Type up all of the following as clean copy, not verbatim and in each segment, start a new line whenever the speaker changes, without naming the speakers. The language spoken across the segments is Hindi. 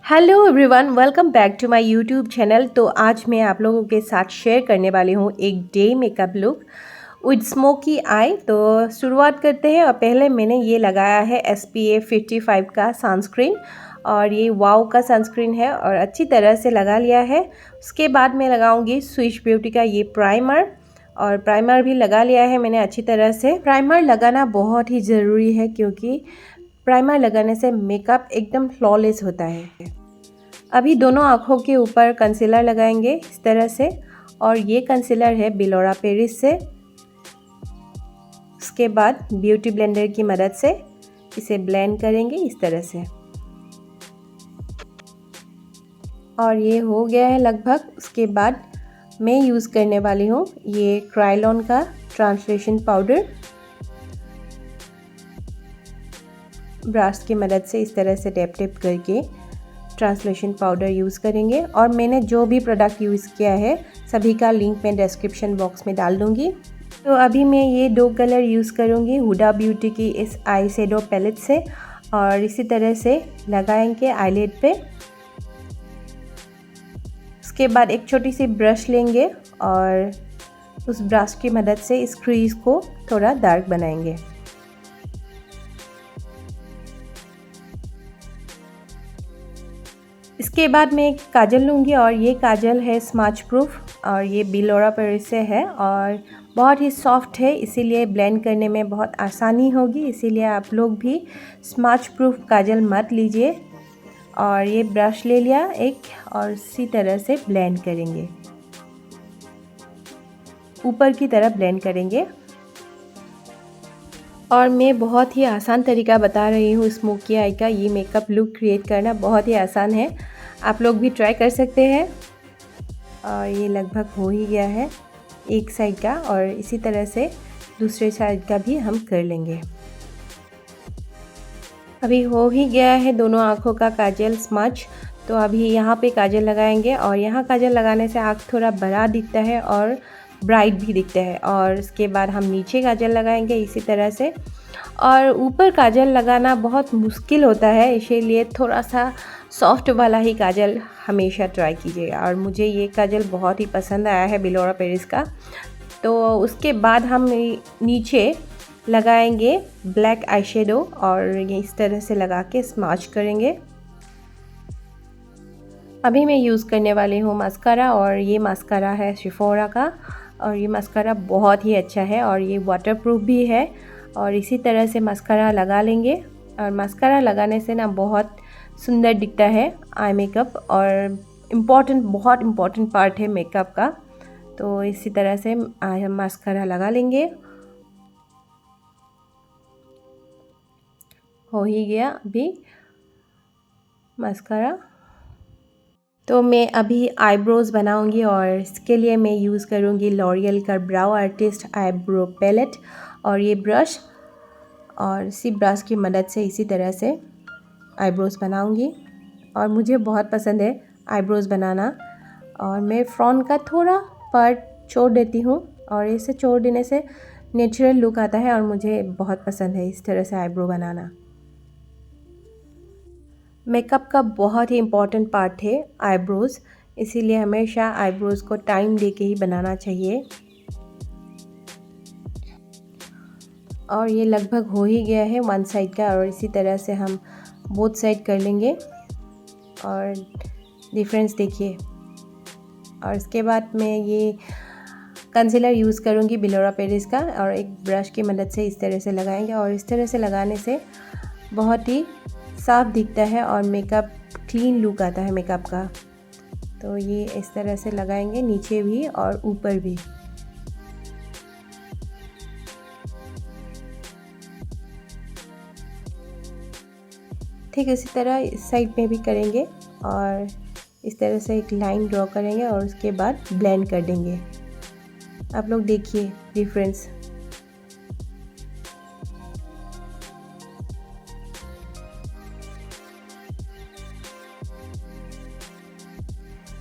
Hello everyone, welcome back to my YouTube channel. तो आज मैं आप लोगों के साथ शेयर करने वाली हूँ एक day makeup look with smoky आई। तो शुरुआत करते हैं। और पहले मैंने ये लगाया है SPF 55 का सनस्क्रीन, और ये वाओ का सनस्क्रीन है और अच्छी तरह से लगा लिया है। उसके बाद मैं लगाऊंगी स्विस ब्यूटी का ये प्राइमर, और प्राइमर भी लगा लिया है मैंने अच्छी तरह से। प्राइमर लगाना बहुत ही ज़रूरी है क्योंकि प्राइमर लगाने से मेकअप एकदम फ्लॉलेस होता है। अभी दोनों आँखों के ऊपर कंसीलर लगाएंगे इस तरह से, और ये कंसीलर है बिलोरा पेरिस से। उसके बाद ब्यूटी ब्लेंडर की मदद से इसे ब्लेंड करेंगे इस तरह से, और ये हो गया है लगभग। उसके बाद मैं यूज़ करने वाली हूँ ये क्रायोलॉन का ट्रांसलेशन पाउडर। ब्रश की मदद से इस तरह से टैप टैप करके ट्रांसलेशन पाउडर यूज़ करेंगे। और मैंने जो भी प्रोडक्ट यूज़ किया है सभी का लिंक मैं डिस्क्रिप्शन बॉक्स में डाल दूँगी। तो अभी मैं ये दो कलर यूज़ करूँगी हुडा ब्यूटी की इस आई शेडो पैलेट से, और इसी तरह से लगाएंगे आईलिड पे। उसके बाद एक छोटी सी ब्रश लेंगे और उस ब्रश की मदद से इस क्रीज को थोड़ा डार्क बनाएंगे। इसके बाद मैं एक काजल लूँगी, और ये काजल है स्मच प्रूफ, और ये बिलोरा पेरिस से है और बहुत ही सॉफ्ट है, इसीलिए ब्लेंड करने में बहुत आसानी होगी। इसीलिए आप लोग भी स्मच प्रूफ काजल मत लीजिए। और ये ब्रश ले लिया एक, और इसी तरह से ब्लेंड करेंगे, ऊपर की तरफ ब्लेंड करेंगे। और मैं बहुत ही आसान तरीका बता रही हूँ स्मोकी आई का। ये मेकअप लुक क्रिएट करना बहुत ही आसान है, आप लोग भी ट्राई कर सकते हैं। और ये लगभग हो ही गया है एक साइड का, और इसी तरह से दूसरे साइड का भी हम कर लेंगे। अभी हो ही गया है दोनों आँखों का काजल स्मच। तो अभी यहाँ पे काजल लगाएंगे, और यहाँ काजल लगाने से आँख थोड़ा बड़ा दिखता है और ब्राइट भी दिखता है। और इसके बाद हम नीचे काजल लगाएंगे इसी तरह से। और ऊपर काजल लगाना बहुत मुश्किल होता है, इसीलिए थोड़ा सा सॉफ्ट वाला ही काजल हमेशा ट्राई कीजिएगा। और मुझे ये काजल बहुत ही पसंद आया है बिलोरा पेरिस का। तो उसके बाद हम नीचे लगाएंगे ब्लैक आई शेडो, और ये इस तरह से लगा के स्मच करेंगे। अभी मैं यूज़ करने वाली हूँ मस्कारा, और ये मस्कारा है सेफोरा का, और ये मस्कारा बहुत ही अच्छा है और ये वाटरप्रूफ भी है। और इसी तरह से मस्कारा लगा लेंगे, और मस्कारा लगाने से ना बहुत सुंदर दिखता है आई मेकअप, और बहुत इम्पॉर्टेंट पार्ट है मेकअप का। तो इसी तरह से हम मस्कारा लगा लेंगे। हो ही गया अभी मस्कारा। तो मैं अभी आईब्रोज़ बनाऊंगी, और इसके लिए मैं यूज़ करूंगी लॉरियल का ब्राउ आर्टिस्ट आईब्रो पैलेट, और ये ब्रश, और इसी ब्रश की मदद से इसी तरह से आईब्रोज़ बनाऊंगी। और मुझे बहुत पसंद है आईब्रोज़ बनाना, और मैं फ्रंट का थोड़ा पार्ट छोड़ देती हूँ, और इसे छोड़ देने से नेचुरल लुक आता है, और मुझे बहुत पसंद है इस तरह से आईब्रो बनाना। मेकअप का बहुत ही इम्पॉर्टेंट पार्ट है आईब्रोज़, इसीलिए हमेशा आईब्रोज़ को टाइम दे के ही बनाना चाहिए। और ये लगभग हो ही गया है वन साइड का, और इसी तरह से हम बोथ साइड कर लेंगे, और डिफरेंस देखिए। और इसके बाद मैं ये कंसीलर यूज़ करूँगी बिलोरा पेरिस का, और एक ब्रश की मदद से इस तरह से लगाएंगे, और इस तरह से लगाने से बहुत ही साफ दिखता है और मेकअप क्लीन लुक आता है मेकअप का। तो ये इस तरह से लगाएंगे नीचे भी और ऊपर भी। ठीक इसी तरह इस साइड में भी करेंगे, और इस तरह से एक लाइन ड्रॉ करेंगे, और उसके बाद ब्लेंड कर देंगे। आप लोग देखिए डिफरेंस।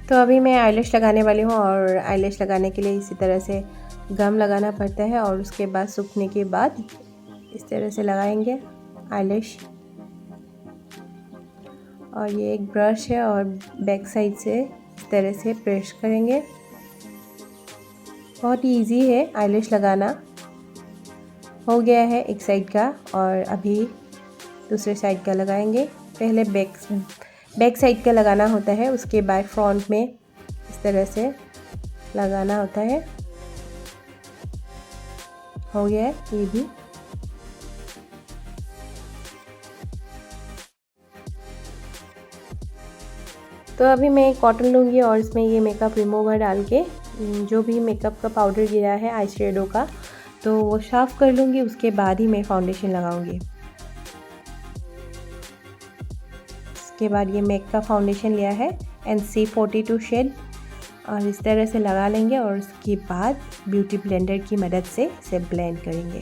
तो अभी मैं आईलैश लगाने वाली हूँ, और आईलैश लगाने के लिए इसी तरह से गम लगाना पड़ता है और उसके बाद सूखने के बाद इस तरह से लगाएंगे आईलैश। और ये एक ब्रश है और बैक साइड से इस तरह से प्रेस करेंगे। बहुत ही इजी है आईलैश लगाना। हो गया है एक साइड का और अभी दूसरे साइड का लगाएंगे। पहले बैक साइड का लगाना होता है, उसके बाद फ्रंट में इस तरह से लगाना होता है। हो गया है ये भी। तो अभी मैं कॉटन लूँगी और इसमें ये मेकअप रिमूवर डाल के जो भी मेकअप का पाउडर गिरा है आई शेडो का, तो वो साफ़ कर लूँगी। उसके बाद ही मैं फाउंडेशन लगाऊँगी। उसके बाद ये मैक का फाउंडेशन लिया है NC42 शेड और इस तरह से लगा लेंगे और उसके बाद ब्यूटी ब्लेंडर की मदद से इसे ब्लेंड करेंगे।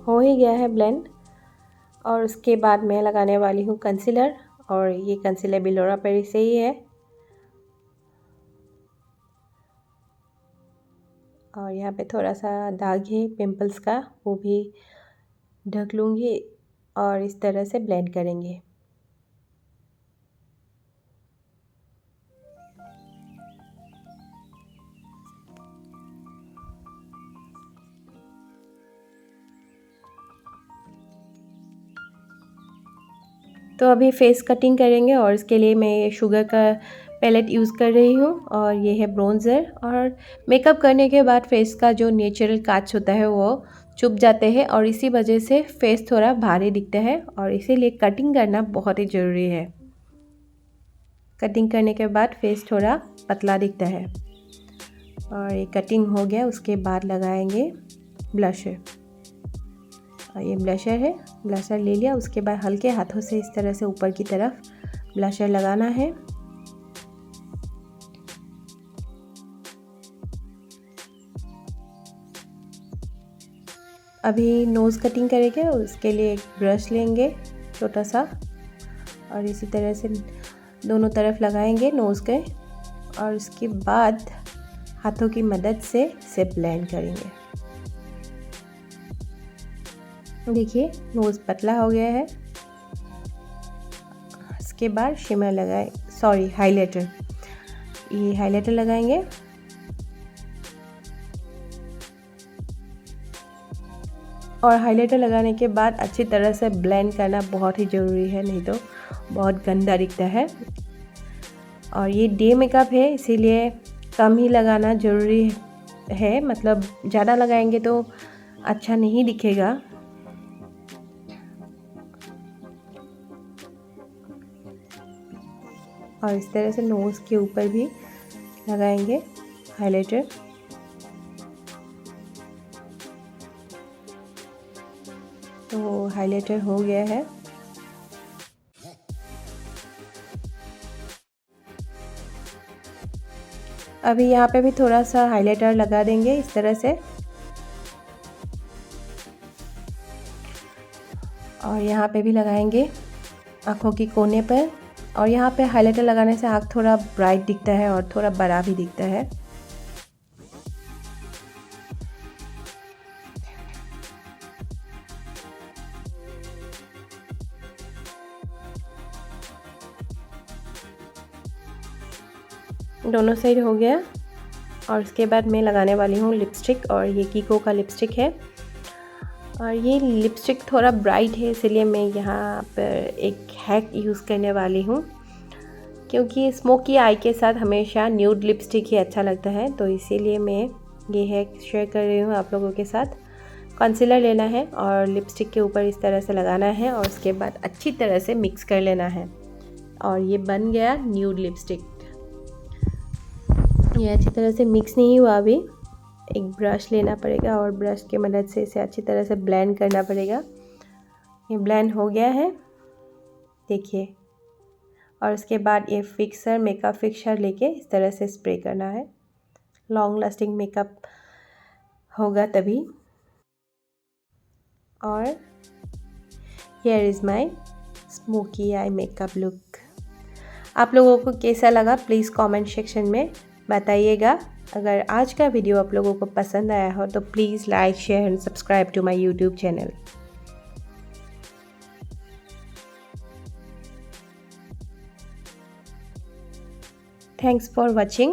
हो ही गया है ब्लेंड। और उसके बाद मैं लगाने वाली हूँ कंसीलर और ये कंसीलर बिलोरा पेरिस से ही है। और यहाँ पे थोड़ा सा दाग है पिंपल्स का, वो भी ढक लूँगी और इस तरह से ब्लेंड करेंगे। तो अभी फेस कटिंग करेंगे और इसके लिए मैं ये शुगर का पैलेट यूज़ कर रही हूँ और ये है ब्रोंज़र। और मेकअप करने के बाद फेस का जो नेचुरल कांच होता है वो चुभ जाते हैं और इसी वजह से फेस थोड़ा भारी दिखता है और इसीलिए कटिंग करना बहुत ही ज़रूरी है। कटिंग करने के बाद फेस थोड़ा पतला दिखता है। और ये कटिंग हो गया, उसके बाद लगाएंगे ब्लशर। और ये ब्लशर है, ब्लशर ले लिया। उसके बाद हल्के हाथों से इस तरह से ऊपर की तरफ ब्लशर लगाना है। अभी नोज़ कटिंग करेंगे, उसके लिए एक ब्रश लेंगे छोटा सा और इसी तरह से दोनों तरफ लगाएंगे नोज़ के और उसके बाद हाथों की मदद से इसे ब्लेंड करेंगे। देखिए नोज़ पतला हो गया है। इसके बाद शिमर लगाए, सॉरी हाइलाइटर, ये हाइलाइटर लगाएंगे। और हाइलाइटर लगाने के बाद अच्छी तरह से ब्लेंड करना बहुत ही ज़रूरी है, नहीं तो बहुत गंदा दिखता है। और ये डे मेकअप है इसीलिए कम ही लगाना ज़रूरी है, मतलब ज़्यादा लगाएंगे तो अच्छा नहीं दिखेगा। और इस तरह से नोज़ के ऊपर भी लगाएंगे हाइलाइटर। तो हाइलाइटर हो गया है। अभी यहाँ पे भी थोड़ा सा हाइलाइटर लगा देंगे इस तरह से। और यहाँ पे भी लगाएंगे आँखों की कोने पर। और यहाँ पे हाइलाइटर लगाने से आँख थोड़ा ब्राइट दिखता है और थोड़ा बड़ा भी दिखता है। दोनों साइड हो गया। और उसके बाद मैं लगाने वाली हूँ लिपस्टिक और ये कीको का लिपस्टिक है। और ये लिपस्टिक थोड़ा ब्राइट है इसलिए मैं यहाँ पर एक हैक यूज़ करने वाली हूँ, क्योंकि स्मोकी आई के साथ हमेशा न्यूड लिपस्टिक ही अच्छा लगता है, तो इसीलिए मैं ये हैक शेयर कर रही हूँ आप लोगों के साथ। कंसीलर लेना है और लिपस्टिक के ऊपर इस तरह से लगाना है और उसके बाद अच्छी तरह से मिक्स कर लेना है और ये बन गया न्यूड लिपस्टिक। ये अच्छी तरह से मिक्स नहीं हुआ अभी, एक ब्रश लेना पड़ेगा और ब्रश की मदद से इसे अच्छी तरह से ब्लेंड करना पड़ेगा। ये ब्लेंड हो गया है, देखिए। और उसके बाद ये फिक्सर, मेकअप फिक्सर लेके इस तरह से स्प्रे करना है। लॉन्ग लास्टिंग मेकअप होगा तभी। और here is my smoky eye makeup look. आप लोगों को कैसा लगा प्लीज़ कमेंट सेक्शन में बताइएगा। अगर आज का वीडियो आप लोगों को पसंद आया हो तो please like, share and subscribe to my YouTube channel. Thanks for watching.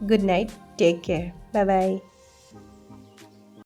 Good night. Take care. Bye bye.